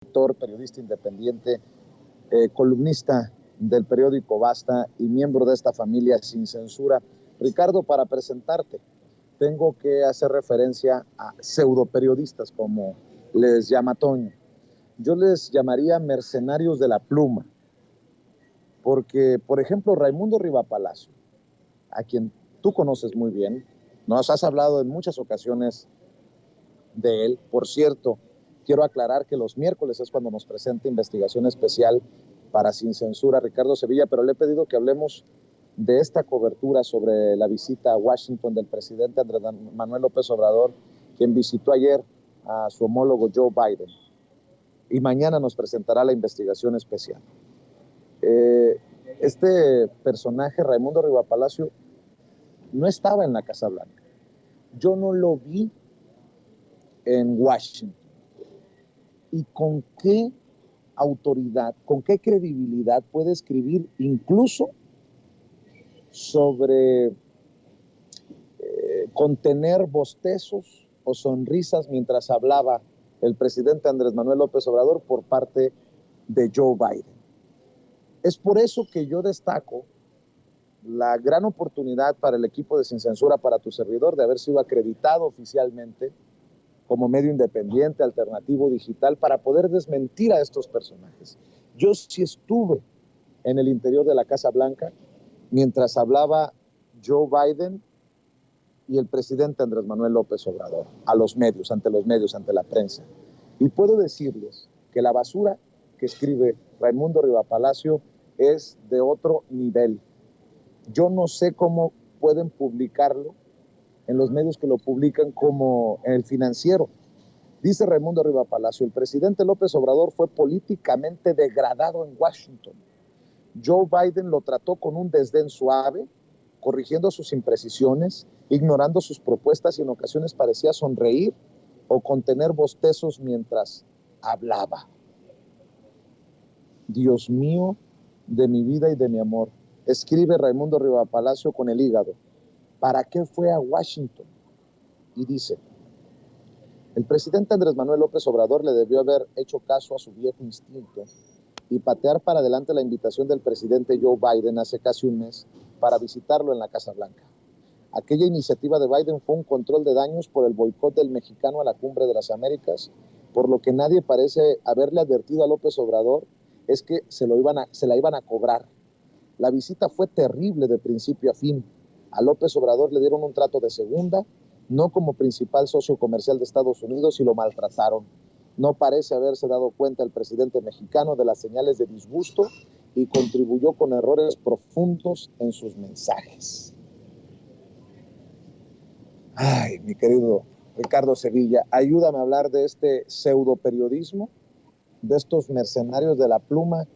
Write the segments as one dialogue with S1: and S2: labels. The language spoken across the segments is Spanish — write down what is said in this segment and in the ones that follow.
S1: periodista independiente, columnista del periódico Basta y miembro de esta familia Sin Censura. Ricardo, para presentarte, tengo que hacer referencia a pseudoperiodistas, como les llama Toño. Yo les llamaría mercenarios de la pluma, porque, por ejemplo, Raimundo Rivapalacio, a quien tú conoces muy bien, nos has hablado en muchas ocasiones de él. Por cierto, quiero aclarar que los miércoles es cuando nos presenta investigación especial para Sin Censura Ricardo Sevilla, pero le he pedido que hablemos de esta cobertura sobre la visita a Washington del presidente Andrés Manuel López Obrador, quien visitó ayer a su homólogo Joe Biden. Y mañana nos presentará la investigación especial. Este personaje, Raimundo Rivapalacio, no estaba en la Casa Blanca. Yo no lo vi en Washington. ¿Y con qué autoridad, con qué credibilidad puede escribir incluso sobre contener bostezos o sonrisas mientras hablaba el presidente Andrés Manuel López Obrador por parte de Joe Biden? Es por eso que yo destaco la gran oportunidad para el equipo de Sin Censura, para tu servidor, de haber sido acreditado oficialmente como medio independiente, alternativo, digital, para poder desmentir a estos personajes. Yo sí estuve en el interior de la Casa Blanca mientras hablaba Joe Biden y el presidente Andrés Manuel López Obrador, a los medios, ante la prensa. Y puedo decirles que la basura que escribe Raimundo Rivapalacio es de otro nivel. Yo no sé cómo pueden publicarlo en los medios que lo publican, como en El Financiero. Dice Raimundo Rivapalacio: el presidente López Obrador fue políticamente degradado en Washington. Joe Biden lo trató con un desdén suave, corrigiendo sus imprecisiones, ignorando sus propuestas, y en ocasiones parecía sonreír o contener bostezos mientras hablaba. Dios mío, de mi vida y de mi amor, escribe Raimundo Rivapalacio con el hígado, ¿para qué fue a Washington? Y dice: el presidente Andrés Manuel López Obrador le debió haber hecho caso a su viejo instinto y patear para adelante la invitación del presidente Joe Biden hace casi un mes para visitarlo en la Casa Blanca. Aquella iniciativa de Biden fue un control de daños por el boicot del mexicano a la Cumbre de las Américas, por lo que nadie parece haberle advertido a López Obrador es que se la iban a cobrar. La visita fue terrible de principio a fin. A López Obrador le dieron un trato de segunda, no como principal socio comercial de Estados Unidos, y lo maltrataron. No parece haberse dado cuenta el presidente mexicano de las señales de disgusto y contribuyó con errores profundos en sus mensajes. Ay, mi querido Ricardo Sevilla, ayúdame a hablar de este pseudoperiodismo, de estos mercenarios de la pluma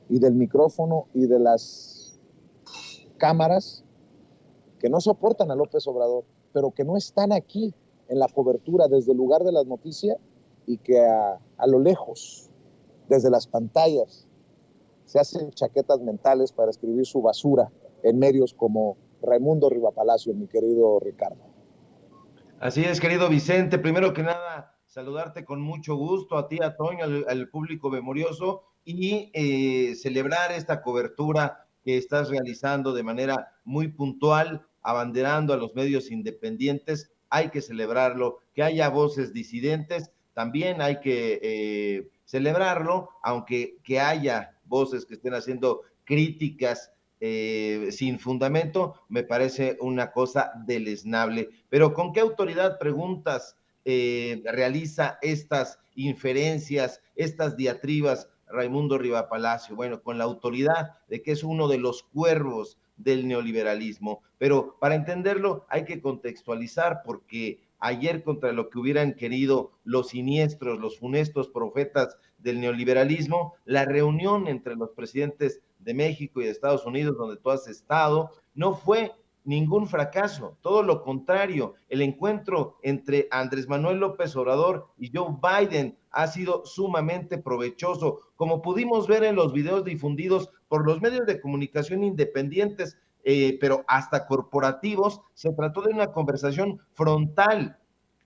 S1: y del micrófono y de las cámaras que no soportan a López Obrador, pero que no están aquí en la cobertura desde el lugar de las noticias, y que a lo lejos, desde las pantallas, se hacen chaquetas mentales para escribir su basura en medios como Raimundo Rivapalacio, mi querido Ricardo.
S2: Así es, querido Vicente. Primero que nada, saludarte con mucho gusto a ti, a Toño, al público memorioso, y celebrar esta cobertura que estás realizando de manera muy puntual, abanderando a los medios independientes. Hay que celebrarlo, que haya voces disidentes, también hay que celebrarlo, aunque que haya voces que estén haciendo críticas sin fundamento, me parece una cosa deleznable. Pero ¿con qué autoridad, preguntas, realiza estas inferencias, estas diatribas Raimundo Rivapalacio? Bueno, con la autoridad de que es uno de los cuervos del neoliberalismo. Pero para entenderlo hay que contextualizar, porque ayer, contra lo que hubieran querido los siniestros, los funestos profetas del neoliberalismo, la reunión entre los presidentes de México y de Estados Unidos, donde tú has estado, no fue ningún fracaso, todo lo contrario. El encuentro entre Andrés Manuel López Obrador y Joe Biden ha sido sumamente provechoso, como pudimos ver en los videos difundidos por los medios de comunicación independientes, pero hasta corporativos. Se trató de una conversación frontal.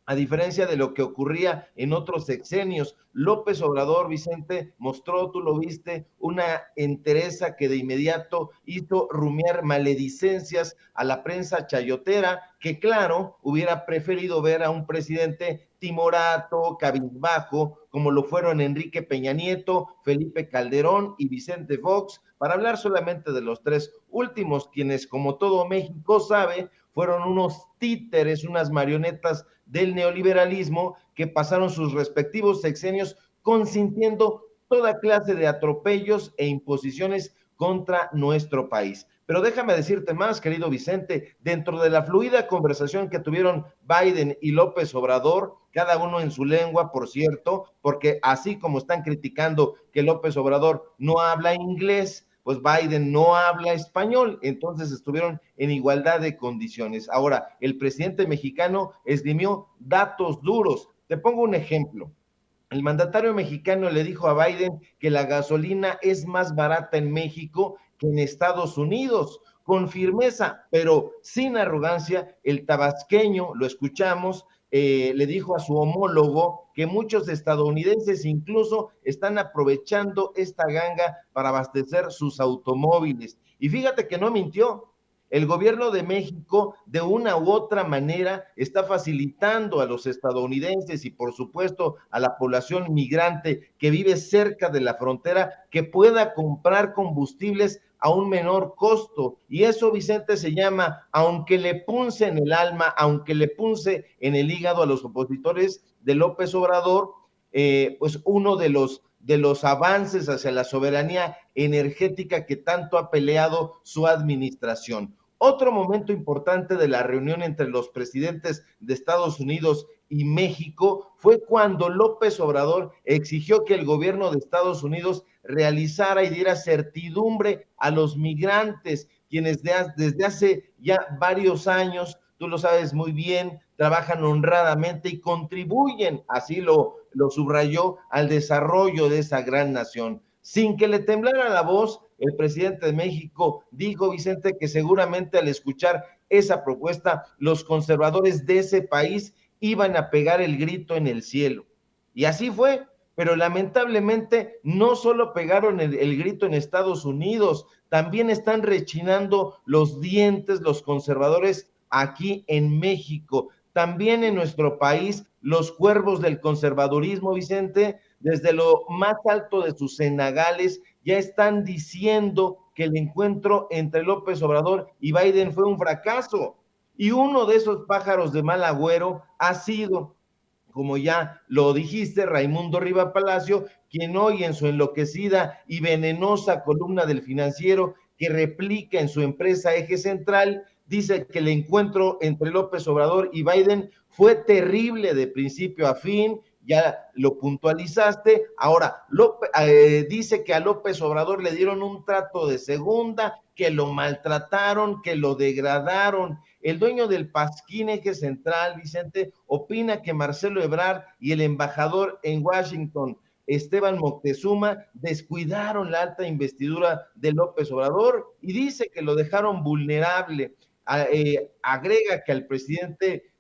S2: a diferencia de lo que ocurría en otros sexenios. López Obrador, Vicente, mostró, tú lo viste, una entereza que de inmediato hizo rumiar maledicencias a la prensa chayotera, que claro, hubiera preferido ver a un presidente timorato, cabizbajo, como lo fueron Enrique Peña Nieto, Felipe Calderón y Vicente Fox, para hablar solamente de los tres últimos, quienes, como todo México sabe, fueron unos títeres, unas marionetas del neoliberalismo que pasaron sus respectivos sexenios consintiendo toda clase de atropellos e imposiciones contra nuestro país. Pero déjame decirte más, querido Vicente, dentro de la fluida conversación que tuvieron Biden y López Obrador, cada uno en su lengua, por cierto, porque así como están criticando que López Obrador no habla inglés, pues Biden no habla español, entonces estuvieron en igualdad de condiciones. Ahora, el presidente mexicano esgrimió datos duros. Te pongo un ejemplo. El mandatario mexicano le dijo a Biden que la gasolina es más barata en México que en Estados Unidos. Con firmeza, pero sin arrogancia, el tabasqueño, lo escuchamos, le dijo a su homólogo que muchos estadounidenses incluso están aprovechando esta ganga para abastecer sus automóviles. Y fíjate que no mintió. El gobierno de México, de una u otra manera, está facilitando a los estadounidenses y, por supuesto, a la población migrante que vive cerca de la frontera, que pueda comprar combustibles a un menor costo. Y eso, Vicente, se llama, aunque le punce en el alma, aunque le punce en el hígado a los opositores de López Obrador, pues uno de los avances hacia la soberanía energética que tanto ha peleado su administración. Otro momento importante de la reunión entre los presidentes de Estados Unidos y México fue cuando López Obrador exigió que el gobierno de Estados Unidos realizara y diera certidumbre a los migrantes, quienes desde hace ya varios años, tú lo sabes muy bien, trabajan honradamente y contribuyen, así lo subrayó, al desarrollo de esa gran nación. Sin que le temblara la voz, el presidente de México dijo, Vicente, que seguramente al escuchar esa propuesta, los conservadores de ese país iban a pegar el grito en el cielo. Y así fue, pero lamentablemente no solo pegaron el grito en Estados Unidos, también están rechinando los dientes los conservadores aquí en México. También en nuestro país, los cuervos del conservadurismo, Vicente, desde lo más alto de sus cenagales, ya están diciendo que el encuentro entre López Obrador y Biden fue un fracaso. Y uno de esos pájaros de mal agüero ha sido, como ya lo dijiste, Raimundo Riva Palacio, quien hoy en su enloquecida y venenosa columna del Financiero, que replica en su empresa Eje Central, dice que el encuentro entre López Obrador y Biden fue terrible de principio a fin, ya lo puntualizaste. Ahora, dice que a López Obrador le dieron un trato de segunda, que lo maltrataron, que lo degradaron. El dueño del Pasquín Eje Central, Vicente, opina que Marcelo Ebrard y el embajador en Washington, Esteban Moctezuma, descuidaron la alta investidura de López Obrador y dice que lo dejaron vulnerable. Agrega que al presidente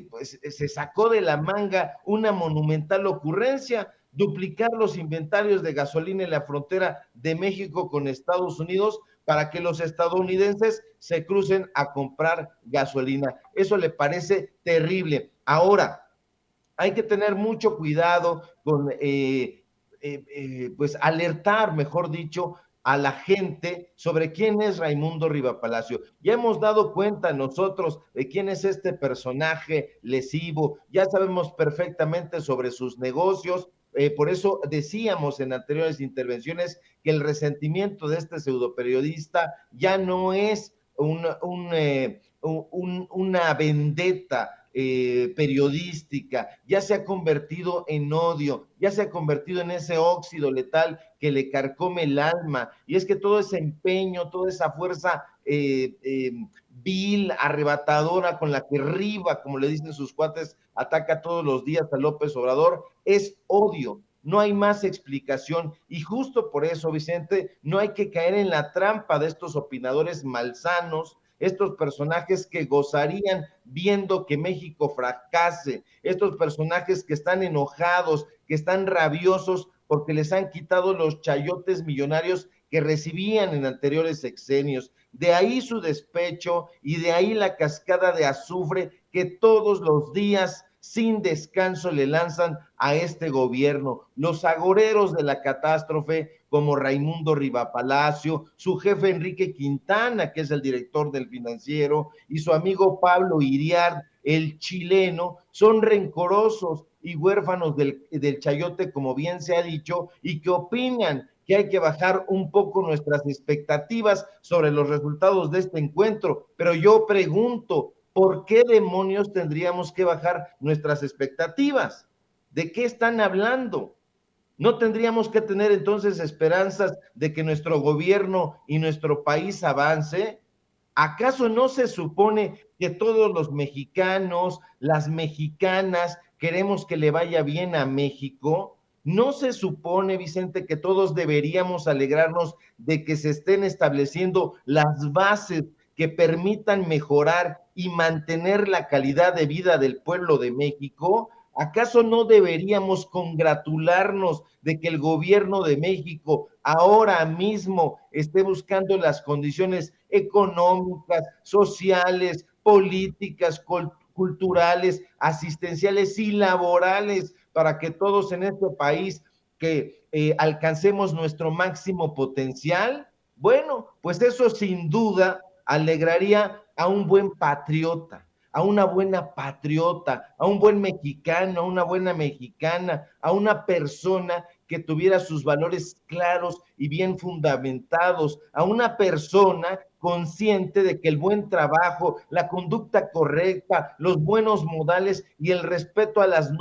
S2: pues, se sacó de la manga una monumental ocurrencia, duplicar los inventarios de gasolina en la frontera de México con Estados Unidos para que los estadounidenses se crucen a comprar gasolina. Eso le parece terrible. Ahora, hay que tener mucho cuidado con, pues, alertar, mejor dicho, a la gente sobre quién es Raimundo Riva Palacio. Ya hemos dado cuenta nosotros de quién es este personaje lesivo, ya sabemos perfectamente sobre sus negocios, por eso decíamos en anteriores intervenciones que el resentimiento de este pseudoperiodista ya no es una vendetta periodística, ya se ha convertido en odio, ya se ha convertido en ese óxido letal que le carcome el alma, y es que todo ese empeño, toda esa fuerza vil, arrebatadora con la que Riva, como le dicen sus cuates, ataca todos los días a López Obrador, es odio. No hay más explicación y justo por eso, Vicente, no hay que caer en la trampa de estos opinadores malsanos estos personajes que gozarían viendo que México fracase, estos personajes que están enojados, que están rabiosos porque les han quitado los chayotes millonarios que recibían en anteriores sexenios. De ahí su despecho y de ahí la cascada de azufre que todos los días sin descanso le lanzan a este gobierno. Los agoreros de la catástrofe, como Raimundo Rivapalacio, su jefe Enrique Quintana, que es el director del Financiero, y su amigo Pablo Iriart, el chileno, son rencorosos y huérfanos del chayote, como bien se ha dicho, y que opinan que hay que bajar un poco nuestras expectativas sobre los resultados de este encuentro. Pero yo pregunto, ¿por qué demonios tendríamos que bajar nuestras expectativas? ¿De qué están hablando? ¿No tendríamos que tener entonces esperanzas de que nuestro gobierno y nuestro país avance? ¿Acaso no se supone que todos los mexicanos, las mexicanas, queremos que le vaya bien a México? ¿No se supone, Vicente, que todos deberíamos alegrarnos de que se estén estableciendo las bases que permitan mejorar y mantener la calidad de vida del pueblo de México? ¿Acaso no deberíamos congratularnos de que el gobierno de México ahora mismo esté buscando las condiciones económicas, sociales, políticas, culturales, asistenciales y laborales para que todos en este país que alcancemos nuestro máximo potencial? Bueno, pues eso sin duda alegraría a un buen patriota, a una buena patriota, a un buen mexicano, a una buena mexicana, a una persona que tuviera sus valores claros y bien fundamentados, a una persona consciente de que el buen trabajo, la conducta correcta, los buenos modales y el respeto a las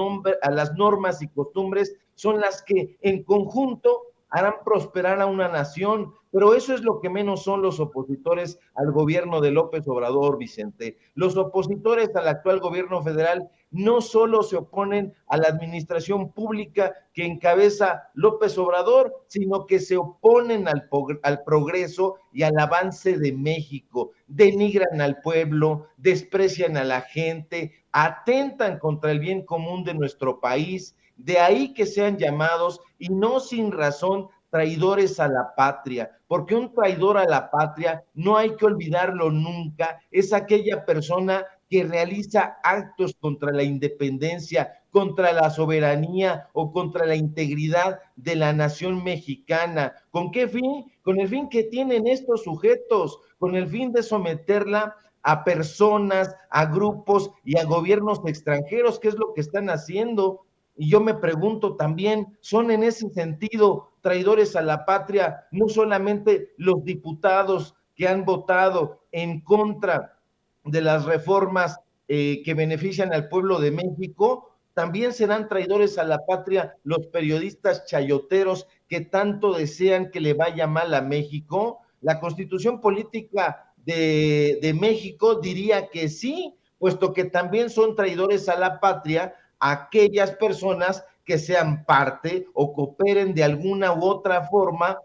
S2: normas y costumbres son las que en conjunto harán prosperar a una nación. Pero eso es lo que menos son los opositores al gobierno de López Obrador, Vicente. Los opositores al actual gobierno federal no solo se oponen a la administración pública que encabeza López Obrador, sino que se oponen al progreso y al avance de México. Denigran al pueblo, desprecian a la gente, atentan contra el bien común de nuestro país. De ahí que sean llamados, y no sin razón, traidores a la patria, porque un traidor a la patria, no hay que olvidarlo nunca, es aquella persona que realiza actos contra la independencia, contra la soberanía o contra la integridad de la nación mexicana. ¿Con qué fin? Con el fin que tienen estos sujetos, con el fin de someterla a personas, a grupos y a gobiernos extranjeros, que es lo que están haciendo. Y yo me pregunto también, ¿son en ese sentido traidores a la patria no solamente los diputados que han votado en contra de las reformas que benefician al pueblo de México? También serán traidores a la patria los periodistas chayoteros que tanto desean que le vaya mal a México. La Constitución Política de México diría que sí, puesto que también son traidores a la patria aquellas personas que sean parte o cooperen de alguna u otra forma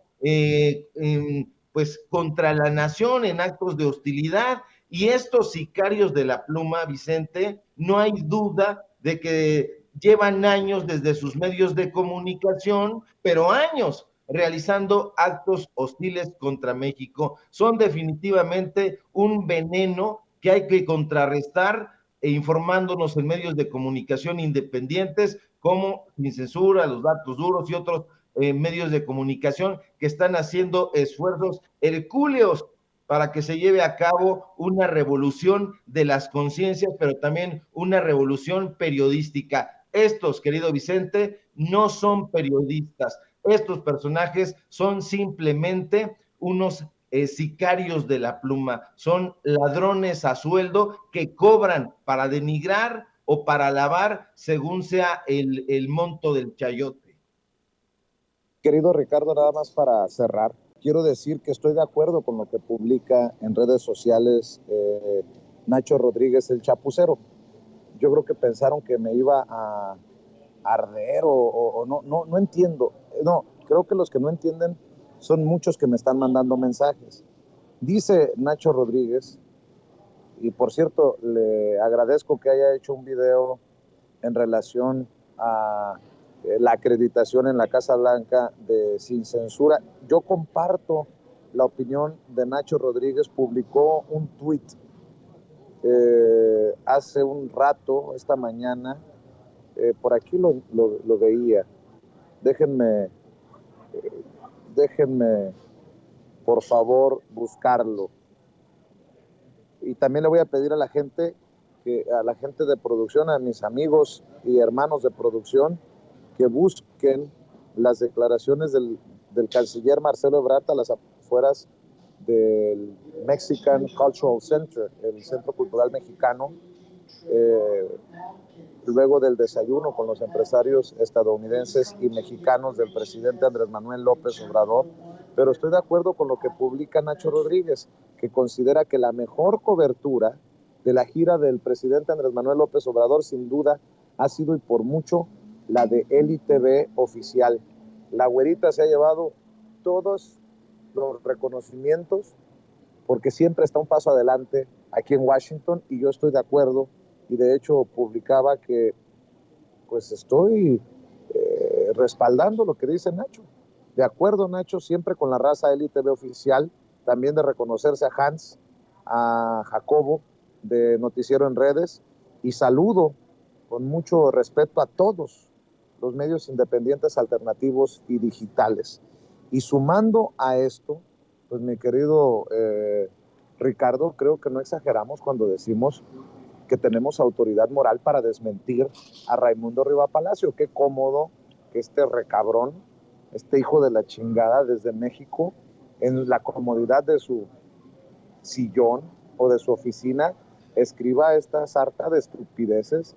S2: pues contra la nación en actos de hostilidad. Y estos sicarios de la pluma, Vicente, no hay duda de que llevan años desde sus medios de comunicación, pero años realizando actos hostiles contra México. Son definitivamente un veneno que hay que contrarrestar informándonos en medios de comunicación independientes como Sin Censura, Los Datos Duros y otros medios de comunicación que están haciendo esfuerzos hercúleos para que se lleve a cabo una revolución de las conciencias, pero también una revolución periodística. Estos, querido Vicente, no son periodistas. Estos personajes son simplemente unos sicarios de la pluma, son ladrones a sueldo que cobran para denigrar o para lavar según sea el monto del chayote.
S1: Querido Ricardo, nada más para cerrar, quiero decir que estoy de acuerdo con lo que publica en redes sociales Nacho Rodríguez, el chapucero. Yo creo que pensaron que me iba a arder o no entiendo. No, creo que los que no entienden son muchos que me están mandando mensajes. Dice Nacho Rodríguez Y por cierto, le agradezco que haya hecho un video en relación a la acreditación en la Casa Blanca de Sin Censura. Yo comparto la opinión de Nacho Rodríguez. Publicó un tuit hace un rato, esta mañana, por aquí lo veía. Déjenme, déjenme, por favor, buscarlo. Y también le voy a pedir a la gente de producción, a mis amigos y hermanos de producción, que busquen las declaraciones del canciller Marcelo Ebrard a las afueras del Mexican Cultural Center, el Centro Cultural Mexicano, luego del desayuno con los empresarios estadounidenses y mexicanos del presidente Andrés Manuel López Obrador. Pero estoy de acuerdo con lo que publica Nacho Rodríguez, que considera que la mejor cobertura de la gira del presidente Andrés Manuel López Obrador, sin duda, ha sido y por mucho la de Eli TV oficial. La güerita se ha llevado todos los reconocimientos porque siempre está un paso adelante aquí en Washington, y yo estoy de acuerdo, y de hecho publicaba que pues estoy respaldando lo que dice Nacho. De acuerdo, Nacho, siempre con la raza Eli TV oficial, también de reconocerse a Hans, a Jacobo, de Noticiero en Redes, y saludo con mucho respeto a todos los medios independientes, alternativos y digitales. Y sumando a esto, pues mi querido Ricardo, creo que no exageramos cuando decimos que tenemos autoridad moral para desmentir a Raimundo Riva Palacio. Qué cómodo que este recabrón, este hijo de la chingada, desde México, en la comodidad de su sillón o de su oficina, escriba esta sarta de estupideces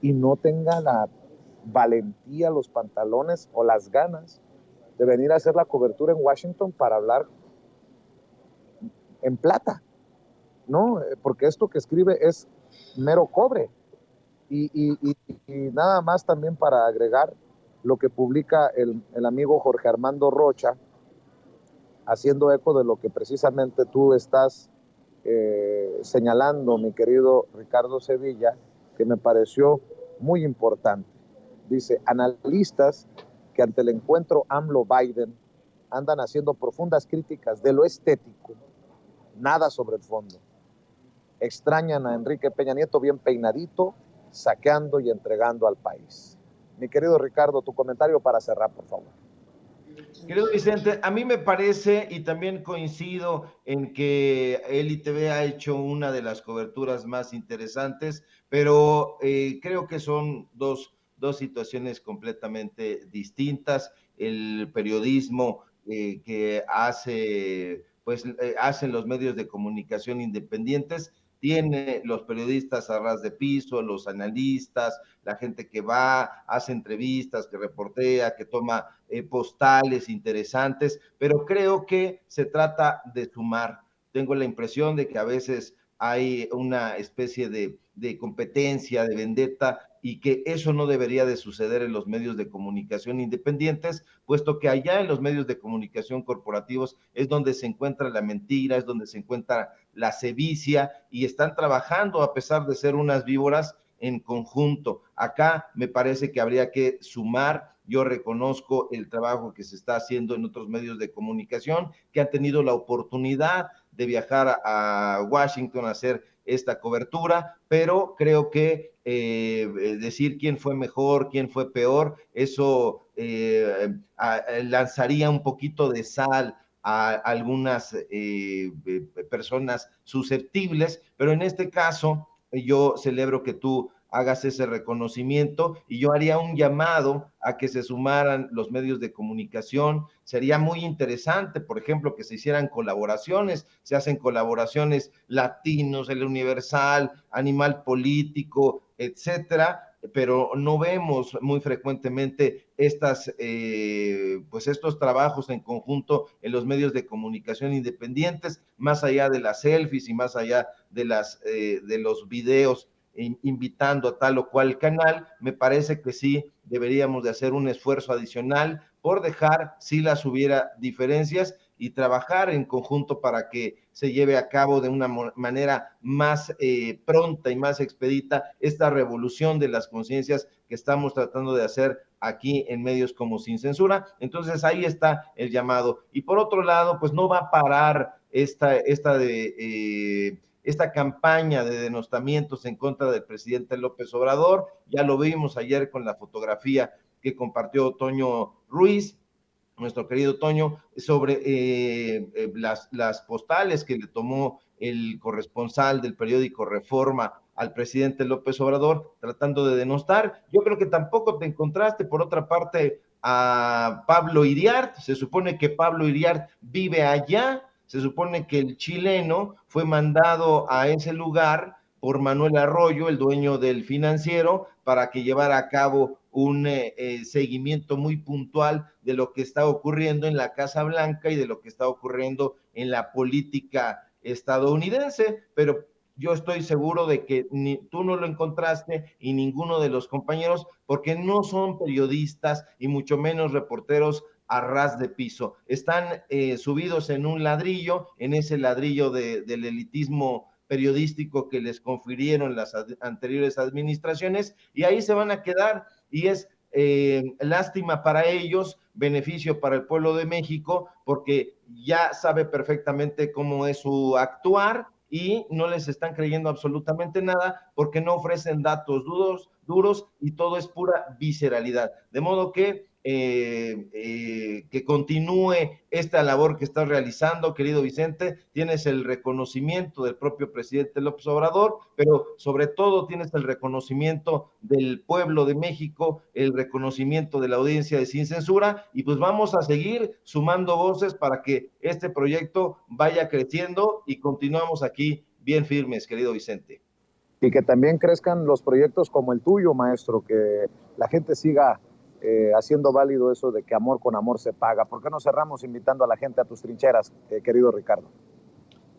S1: y no tenga la valentía, los pantalones o las ganas de venir a hacer la cobertura en Washington para hablar en plata, ¿no? Porque esto que escribe es mero cobre. Y nada más también para agregar lo que publica el amigo Jorge Armando Rocha, haciendo eco de lo que precisamente tú estás señalando, mi querido Ricardo Sevilla, que me pareció muy importante. Dice, analistas que ante el encuentro AMLO-Biden andan haciendo profundas críticas de lo estético, nada sobre el fondo. Extrañan a Enrique Peña Nieto bien peinadito, saqueando y entregando al país. Mi querido Ricardo, tu comentario para cerrar, por favor.
S2: Querido Vicente, a mí me parece, y también coincido en que Eli TV ha hecho una de las coberturas más interesantes, pero creo que son dos situaciones completamente distintas. El periodismo que hacen los medios de comunicación independientes, tiene los periodistas a ras de piso, los analistas, la gente que va, hace entrevistas, que reportea, que toma postales interesantes, pero creo que se trata de sumar. Tengo la impresión de que a veces hay una especie de competencia, de vendetta, y que eso no debería de suceder en los medios de comunicación independientes, puesto que allá en los medios de comunicación corporativos es donde se encuentra la mentira, es donde se encuentra la sevicia, y están trabajando, a pesar de ser unas víboras, en conjunto. Acá me parece que habría que sumar. Yo reconozco el trabajo que se está haciendo en otros medios de comunicación que han tenido la oportunidad de viajar a Washington a hacer esta cobertura, pero creo que decir quién fue mejor, quién fue peor, eso lanzaría un poquito de sal a algunas personas susceptibles, pero en este caso yo celebro que tú hagas ese reconocimiento, y yo haría un llamado a que se sumaran los medios de comunicación. Sería muy interesante, por ejemplo, que se hicieran colaboraciones. Se hacen colaboraciones Latinos, El Universal, Animal Político, etcétera, pero no vemos muy frecuentemente estos trabajos en conjunto en los medios de comunicación independientes, más allá de las selfies y más allá de los videos invitando a tal o cual canal. Me parece que sí deberíamos de hacer un esfuerzo adicional por dejar, si las hubiera, diferencias, y trabajar en conjunto para que se lleve a cabo de una manera más pronta y más expedita esta revolución de las conciencias que estamos tratando de hacer aquí en medios como Sin Censura. Entonces ahí está el llamado. Y por otro lado, pues no va a parar esta campaña de denostamientos en contra del presidente López Obrador. Ya lo vimos ayer con la fotografía que compartió Toño Ruiz, nuestro querido Toño, sobre las postales que le tomó el corresponsal del periódico Reforma al presidente López Obrador, tratando de denostar. Yo creo que tampoco te encontraste, por otra parte, a Pablo Iriart. Se supone que Pablo Iriart vive allá, se supone que el chileno fue mandado a ese lugar por Manuel Arroyo, el dueño del Financiero, para que llevara a cabo un seguimiento muy puntual de lo que está ocurriendo en la Casa Blanca y de lo que está ocurriendo en la política estadounidense, pero yo estoy seguro de que ni tú no lo encontraste y ninguno de los compañeros, porque no son periodistas y mucho menos reporteros a ras de piso. Están subidos en un ladrillo, en ese ladrillo del elitismo periodístico que les confirieron las anteriores administraciones, y ahí se van a quedar, y es lástima para ellos, beneficio para el pueblo de México, porque ya sabe perfectamente cómo es su actuar y no les están creyendo absolutamente nada porque no ofrecen datos duros y todo es pura visceralidad. De modo que continúe esta labor que estás realizando, querido Vicente. Tienes el reconocimiento del propio presidente López Obrador, pero sobre todo tienes el reconocimiento del pueblo de México, el reconocimiento de la audiencia de Sin Censura, y pues vamos a seguir sumando voces para que este proyecto vaya creciendo y continuamos aquí bien firmes, querido Vicente.
S1: Y que también crezcan los proyectos como el tuyo, maestro, que la gente siga haciendo válido eso de que amor con amor se paga. ¿Por qué no cerramos invitando a la gente a tus trincheras, querido Ricardo?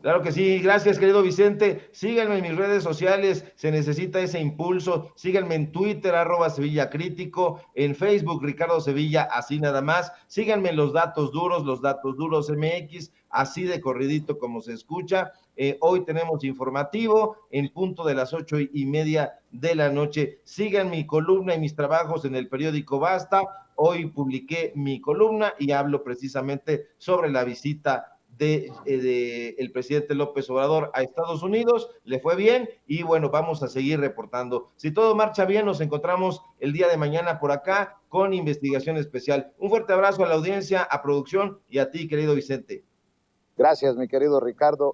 S2: Claro que sí, gracias querido Vicente, síganme en mis redes sociales, se necesita ese impulso, síganme en Twitter, @Sevilla Crítico, en Facebook, Ricardo Sevilla, así nada más, síganme en los datos duros MX, así de corridito como se escucha. Hoy tenemos informativo en punto de las 8:30 de la noche, sigan mi columna y mis trabajos en el periódico Basta. Hoy publiqué mi columna y hablo precisamente sobre la visita de el presidente López Obrador a Estados Unidos. Le fue bien y bueno, vamos a seguir reportando. Si todo marcha bien, nos encontramos el día de mañana por acá con investigación especial. Un fuerte abrazo a la audiencia, a producción y a ti, querido Vicente.
S1: Gracias, mi querido Ricardo.